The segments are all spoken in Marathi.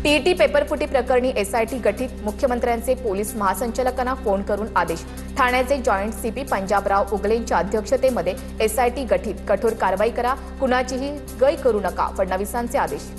टीईटी पेपरफुटी प्रकरणी एसआयटी गठीत, मुख्यमंत्र्यांचे पोलीस महासंचालकांना फोन करून आदेश। ठाण्याचे जॉईंट सीपी पंजाबराव उगलेंच्या अध्यक्षतेमध्ये एसआयटी गठीत, कठोर कारवाई करा, कुणाचीही गय करू नका, फडणवीसांचे आदेश।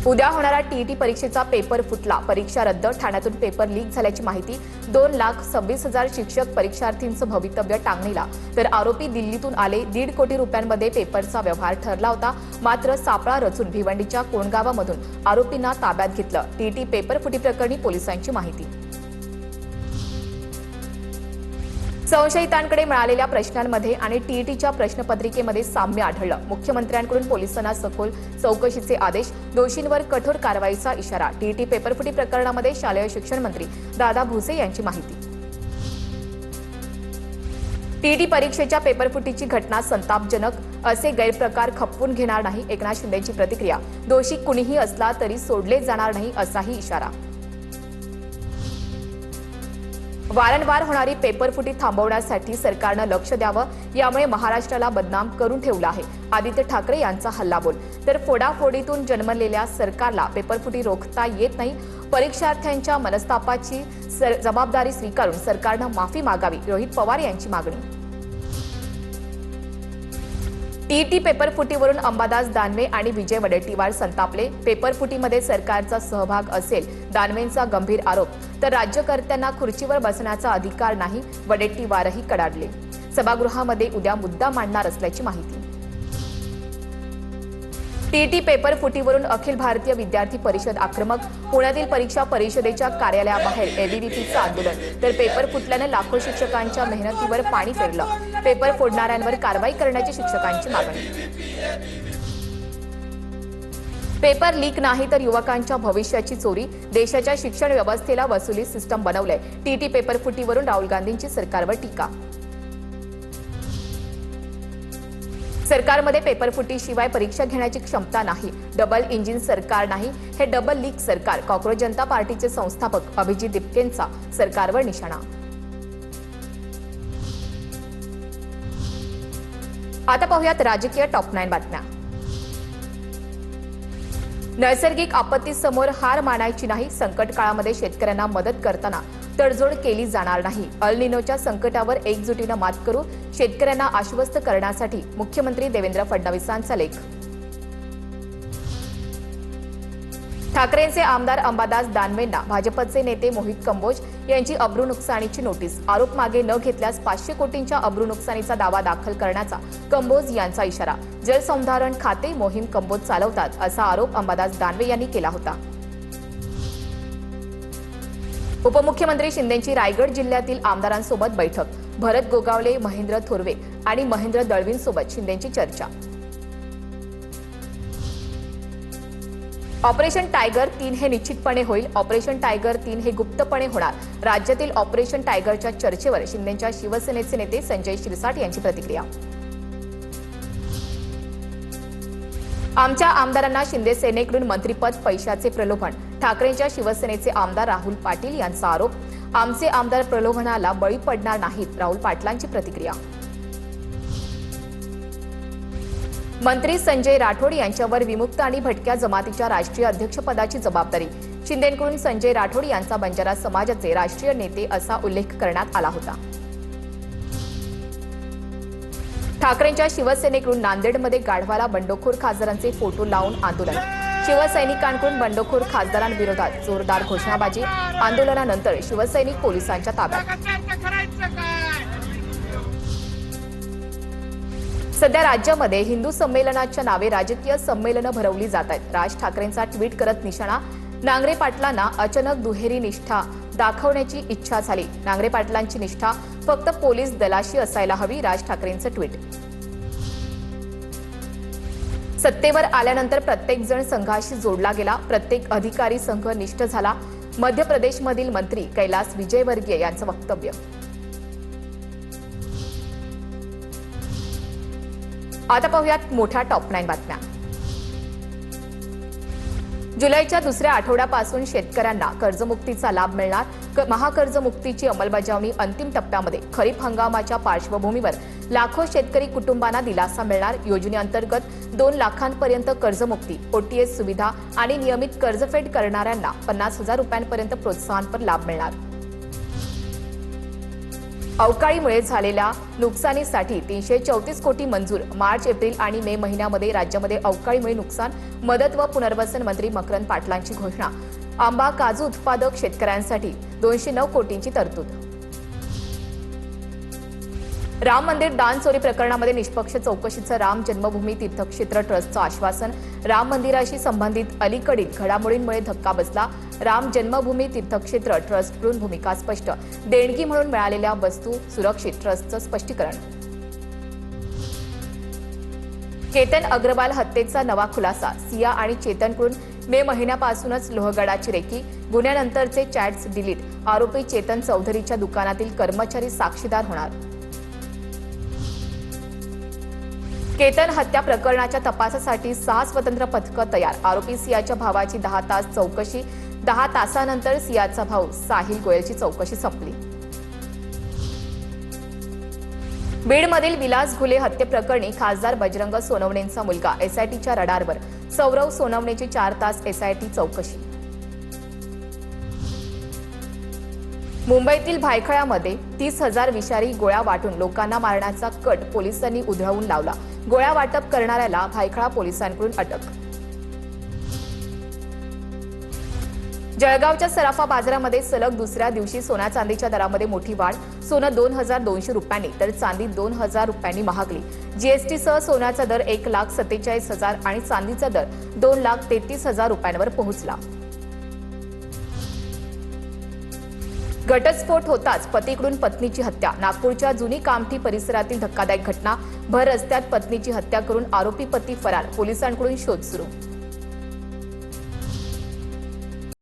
उद्या होणारा टीईटी परीक्षेचा पेपर फुटला, परीक्षा रद्द, ठाण्यातून पेपर लीक झाल्याची माहिती। 2,26,000 शिक्षक परीक्षार्थींचं भवितव्य टांगणीला, तर आरोपी दिल्लीतून आले। 1.5 कोटी रुपयांमध्ये पेपरचा व्यवहार ठरला होता, मात्र सापळा रचून भिवंडीच्या कोणगावामधून आरोपींना ताब्यात घेतलं। टीईटी पेपर फुटी प्रकरणी पोलिसांची माहिती। संशयितांकडे मिळालेल्या प्रश्नांमध्ये आणि टीईटीच्या प्रश्नपत्रिकेमध्ये साम्य आढळलं। मुख्यमंत्र्यांकडून पोलिसांना सखोल चौकशीचे आदेश, दोषींवर कठोर कारवाईचा इशारा। टीईटी पेपरफुटी प्रकरणामध्ये शालेय शिक्षण मंत्री दादा भुसे यांची माहिती। टीईटी परीक्षेच्या पेपरफुटीची घटना संतापजनक, असे गैरप्रकार खपवून घेणार नाही, एकनाथ शिंदेंची प्रतिक्रिया। दोषी कुणीही असला तरी सोडले जाणार नाही, असाही इशारा। वारंवार होणारी पेपरफुटी थांबवण्यासाठी सरकारनं लक्ष द्यावं, यामुळे महाराष्ट्राला बदनाम करून ठेवलं आहे, आदित्य ठाकरे यांचा हल्लाबोल। तर फोडाफोडीतून जन्मलेल्या सरकारला पेपरफुटी रोखता येत नाही, परीक्षार्थ्यांच्या मनस्तापाची जबाबदारी स्वीकारून सरकारनं माफी मागावी, रोहित पवार यांची मागणी। टीईटी पेपरफुटीवरून अंबादास दानवे आणि विजय वडेट्टीवार संतापले। पेपरफुटीमध्ये सरकारचा सहभाग असेल, दानवेंचा गंभीर आरोप। तर राज्यकर्त्यांना खुर्चीवर बसण्याचा अधिकार नाही, वडेट्टीवारही कडाडले। सभागृहामध्ये उद्या मुद्दा मांडणार असल्याची माहिती। टीईटी पेपरफुटीवरून अखिल भारतीय विद्यार्थी परिषद आक्रमक, पुण्यातील परीक्षा परिषदेच्या कार्यालयाबाहेर एबीव्हीपीचं आंदोलन। तर पेपर फुटल्यानं लाखो शिक्षकांच्या मेहनतीवर पाणी फिरलं, पेपर फोडणाऱ्यांवर कारवाई करण्याची शिक्षकांची मागणी। पेपर लीक नाही तर युवकांच्या भविष्याची चोरी, देशाच्या शिक्षण व्यवस्थेला वसुली सिस्टम बनवलंय। टीईटी पेपरफुटीवरून राहुल गांधींची सरकारवर टीका। सरकारमध्ये पेपरफुटीशिवाय परीक्षा घेण्याची क्षमता नाही, डबल इंजिन सरकार नाही, हे डबल लीक सरकार। कॉक्रोच जनता पार्टीचे संस्थापक अभिजित दिपकेंचा सरकारवर निशाणा। आता पाहूयात राजकीय टॉप 9 बातम्या। नैसर्गिक आपत्तीसमोर हार मानायची नाही, संकट काळामध्ये शेतकऱ्यांना मदत करताना तडजोड केली जाणार नाही। अल निनोच्या संकटावर एकजुटीनं मात करू, शेतकऱ्यांना आश्वस्त करण्यासाठी मुख्यमंत्री देवेंद्र फडणवीसांचा लेख। ठाकरेंचे आमदार अंबादास दानवेंना भाजपचे नेते मोहित कंबोज यांची अब्रू नुकसानीची नोटीस। आरोप मागे न घेतल्यास 500 कोटींच्या अब्रू नुकसानीचा दावा दाखल करण्याचा कंबोज यांचा इशारा। जलसंधारण खाते मोहीम कंबोज चालवतात, असा आरोप अंबादास दानवे यांनी केला होता। उपमुख्यमंत्री शिंदेंची रायगड जिल्ह्यातील आमदारांसोबत बैठक, भरत गोगावले, महेंद्र थोरवे आणि महेंद्र दळवींसोबत शिंदेंची चर्चा। ऑपरेशन टायगर 3 हे निश्चितपणे होईल, ऑपरेशन टायगर 3 हे गुप्तपणे होणार। राज्यातील ऑपरेशन टायगरच्या चर्चेवर शिंदेंच्या शिवसेनेचे नेते संजय शिरसाट यांची प्रतिक्रिया। आमच्या आमदारांना शिंदे सेनेकडून मंत्रिपद, पैशाचे प्रलोभन, ठाकरेंच्या शिवसेनेचे आमदार राहुल पाटील यांचा आरोप। आमचे आमदार प्रलोभनाला बळी पडणार नाहीत, राहुल पाटलांची प्रतिक्रिया। मंत्री संजय राठोड यांच्यावर विमुक्त आणि भटक्या जमातीच्या राष्ट्रीय अध्यक्षपदाची जबाबदारी। शिंदेंकडून संजय राठोड यांचा बंजारा समाजाचे राष्ट्रीय नेते असा उल्लेख करण्यात आला होता। ठाकरेंच्या शिवसेनेकडून नांदेडमध्ये गाढवाला बंडखोर खासदारांचे फोटो लावून आंदोलन। शिवसैनिकांकडून बंडखोर खासदारांविरोधात जोरदार घोषणाबाजी। आंदोलनानंतर शिवसैनिक पोलिसांच्या ताब्यात। सध्या राज्यामध्ये हिंदू संमेलनाच्या नावे राजकीय संमेलनं भरवली जात आहेत। राज ठाकरेंचा ट्विट करत निशाणा। नांगरे पाटलांना अचानक दुहेरी निष्ठा दाखवण्याची इच्छा झाली। नांगरे पाटलांची निष्ठा फक्त पोलीस दलाशी असायला हवी, राज ठाकरेंचं ट्विट। सत्तेवर आल्यानंतर प्रत्येक जण संघाशी जोडला गेला, प्रत्येक अधिकारी संघ निष्ठ झाला। मध्य प्रदेशमधील मंत्री कैलास विजयवर्गीय यांचं वक्तव्य। आता पाहूयात मोठ्या टॉप 9 बातम्या। जुलैच्या दुसऱ्या आठवड्यापासून शेतकऱ्यांना कर्जमुक्तीचा लाभ मिळणार। महाकर्जमुक्तीची अंमलबजावणी अंतिम टप्प्यामध्ये। खरीप हंगामाच्या पार्श्वभूमीवर लाखो शेतकरी कुटुंबांना दिलासा मिळणार. योजनेअंतर्गत 2 लाखांपर्यंत कर्जमुक्ती, ओटीएस सुविधा आणि नियमित कर्जफेड करणाऱ्यांना 50,000 रुपयांपर्यंत प्रोत्साहनपर लाभ मिळणार. अवकाळीमुळे झालेल्या नुकसानीसाठी 334 कोटी मंजूर. मार्च, एप्रिल आणि मे महिन्यामध्ये राज्यामध्ये अवकाळीमुळे नुकसान मदत व पुनर्वसन मंत्री मकरंद पाटलांची घोषणा. आंबा काजू उत्पादक शेतकऱ्यांसाठी 209 कोटींची तरतूद. राम मंदिर दान चोरी प्रकरणामध्ये निष्पक्ष चौकशीचं राम जन्मभूमी तीर्थक्षेत्र ट्रस्टचं आश्वासन. राम मंदिराशी संबंधित अलीकडील घडामोडींमुळे धक्का बसला. राम जन्मभूमी तीर्थक्षेत्र ट्रस्टकडून भूमिका स्पष्ट. देणगी म्हणून मिळालेल्या वस्तू सुरक्षित. ट्रस्टचं स्पष्टीकरण. केतन अग्रवाल हत्येचा नवा खुलासा. सिया आणि चेतनकडून मे महिन्यापासूनच लोहगडाची रेकी. गुन्ह्यानंतरचे चॅट्स डिलीट. आरोपी चेतन चौधरीच्या दुकानातील कर्मचारी साक्षीदार होणार. केतन हत्या प्रकरणाच्या तपासासाठी 6 स्वतंत्र पथकं तयार. आरोपी सियाच्या भावाची 10 तास चौकशी. 10 तासानंतर सियाचा भाऊ साहिल गोयलची चौकशी संपली. बीडमधील विलास घुले हत्येप्रकरणी खासदार बजरंग सोनवणेंचा मुलगा एसआयटीच्या रडारवर. सौरव सोनवणेची 4 तास एसआयटी चौकशी. मुंबईतील भायखळ्यामध्ये 30,000 विषारी गोळ्या वाटून लोकांना मारण्याचा कट पोलिसांनी उधळवून लावला. गोळ्या वाटप करणाऱ्याला भायखळा पोलिसांकडून अटक. जळगावच्या सराफा बाजारामध्ये सलग दुसऱ्या दिवशी सोन्या चांदीच्या दरामध्ये मोठी वाढ. सोनं 2,200 रुपयांनी तर चांदी 2,000 रुपयांनी महागली. जीएसटीसह सोन्याचा दर 1,47,000 आणि चांदीचा दर 2,33,000 रुपयांवर पोहोचला. घटस्फोट होताच पतीकडून पत्नीची हत्या. नागपूरच्या जुनी कामठी परिसरातील धक्कादायक घटना. भर रस्त्यात पत्नीची हत्या करून आरोपी पती फरार. पोलिसांकडून शोध सुरू.